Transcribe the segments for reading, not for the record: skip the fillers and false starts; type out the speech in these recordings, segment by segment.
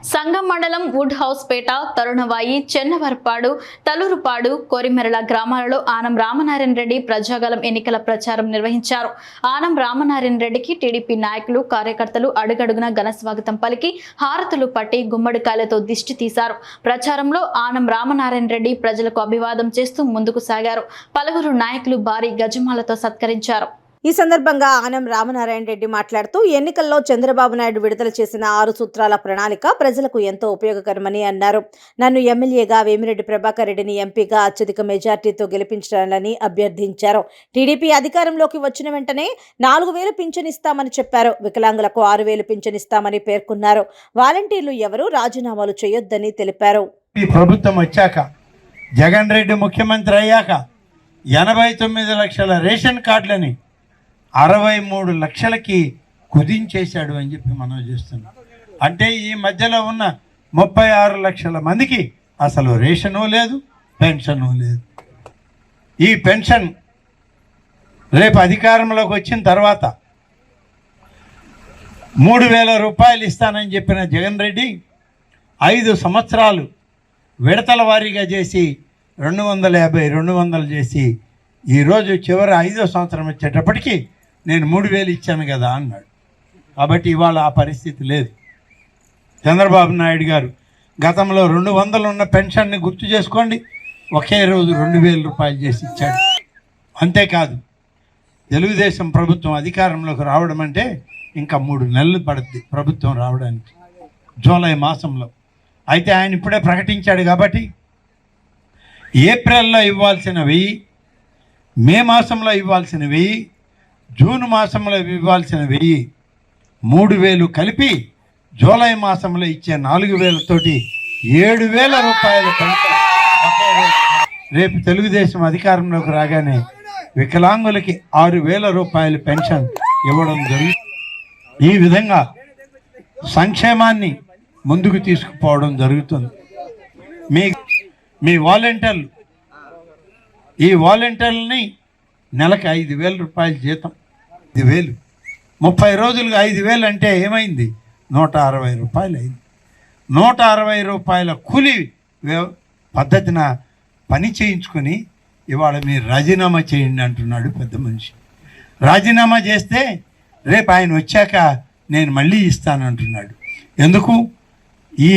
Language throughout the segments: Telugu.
సంగం మండలం వుడ్ హౌస్ పేట, తరుణవాయి, చెన్నవరపాడు, తలూరుపాడు, కోరిమెరల గ్రామాలలో ఆనం రామనారాయణ రెడ్డి ప్రజాగలం ఎన్నికల ప్రచారం నిర్వహించారు. ఆనం రామనారాయణ రెడ్డికి టీడీపీ నాయకులు, కార్యకర్తలు అడుగడుగున ఘన స్వాగతం పలికి హారతులు పట్టి గుమ్మడికాయలతో దిష్టి తీశారు. ప్రచారంలో ఆనం రామనారాయణ రెడ్డి ప్రజలకు అభివాదం చేస్తూ ముందుకు సాగారు. పలువురు నాయకులు భారీ గజమాలతో సత్కరించారు. ఈ సందర్భంగా ఆనం రామనారాయణ రెడ్డి మాట్లాడుతూ ఎన్నికల్లో చంద్రబాబు నాయుడు విడుదల చేసిన 6 సూత్రాల ప్రణాళిక ప్రజలకు ఎంతో ఉపయోగకరమని అన్నారు. నన్ను ఎమ్మెల్యేగా వేమిరెడ్డి ప్రభాకర్ రెడ్డిని ఎంపీగా అత్యధిక మెజార్టీతో గెలిపించాలని అభ్యర్థించారు. టీడీపీ అధికారంలోకి వచ్చిన వెంటనే 4,000 పింఛన్ ఇస్తామని చెప్పారు. వికలాంగులకు 6,000 పింఛన్ ఇస్తామని పేర్కొన్నారు. వాలంటీర్లు ఎవరూ రాజీనామాలు చేయొద్దని తెలిపారు. ఈ ప్రభుత్వం వచ్చాక, జగన్ రెడ్డి ముఖ్యమంత్రి అయ్యాక 89 లక్షల రేషన్ కార్డులని 63 లక్షలకి కుదించేశాడు అని చెప్పి మనం చేస్తున్నాం. అంటే ఈ మధ్యలో ఉన్న 36 లక్షల మందికి అసలు రేషను లేదు, పెన్షను లేదు. ఈ పెన్షన్ రేపు అధికారంలోకి వచ్చిన తర్వాత 3,000 రూపాయలు ఇస్తానని చెప్పిన జగన్ రెడ్డి 5 సంవత్సరాలు విడతల వారీగా చేసి 250, 200 చేసి ఈరోజు చివరి 5వ సంవత్సరం వచ్చేటప్పటికి నేను 3,000 ఇచ్చాను కదా అన్నాడు. కాబట్టి ఇవాళ ఆ పరిస్థితి లేదు. చంద్రబాబు నాయుడు గారు గతంలో 200 ఉన్న పెన్షన్ని గుర్తు చేసుకోండి, ఒకే రోజు 2,000 రూపాయలు చేసి ఇచ్చాడు. అంతేకాదు, తెలుగుదేశం ప్రభుత్వం అధికారంలోకి రావడం అంటే ఇంకా 3 నెలలు పడుతుంది ప్రభుత్వం రావడానికి, జూలై మాసంలో. అయితే ఆయన ఇప్పుడే ప్రకటించాడు కాబట్టి ఏప్రిల్లో ఇవ్వాల్సిన 1,000, మే మాసంలో ఇవ్వాల్సిన 1,000, జూన్ మాసంలో ఇవ్వాల్సిన 1,000, 3,000 కలిపి జూలై మాసంలో ఇచ్చే 4,000 తోటి 7,000 రూపాయలు పెన్షన్ ఒకే రోజు. రేపు తెలుగుదేశం అధికారంలోకి రాగానే వికలాంగులకి 6,000 రూపాయలు పెన్షన్ ఇవ్వడం జరుగుతుంది. ఈ విధంగా సంక్షేమాన్ని ముందుకు తీసుకుపోవడం జరుగుతుంది. మీ వాలంటీర్లు, ఈ వాలంటీర్లని నెలకు 5,000 రూపాయల జీతం, 5,000, 30 రోజులుగా 5,000 అంటే ఏమైంది? 160 రూపాయలు అయింది. 160 రూపాయల కూలి పద్ధతిన పని చేయించుకొని ఇవాళ మీరు రాజీనామా చేయండి అంటున్నాడు పెద్ద మనిషి. రాజీనామా చేస్తే రేపు ఆయన వచ్చాక నేను మళ్ళీ ఇస్తానంటున్నాడు. ఎందుకు? ఈ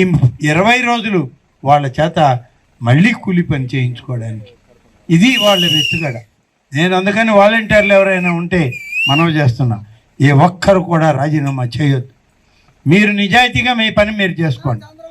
20 రోజులు వాళ్ళ చేత మళ్ళీ కూలి పని చేయించుకోవడానికి. ఇది వాళ్ళ వెతుగడ. నేను అందుకని వాలంటీర్లు ఎవరైనా ఉంటే మనవి చేస్తున్నా, ఏ ఒక్కరు కూడా రాజీనామా చేయొద్దు. మీరు నిజాయితీగా మీ పని మీరు చేసుకోండి.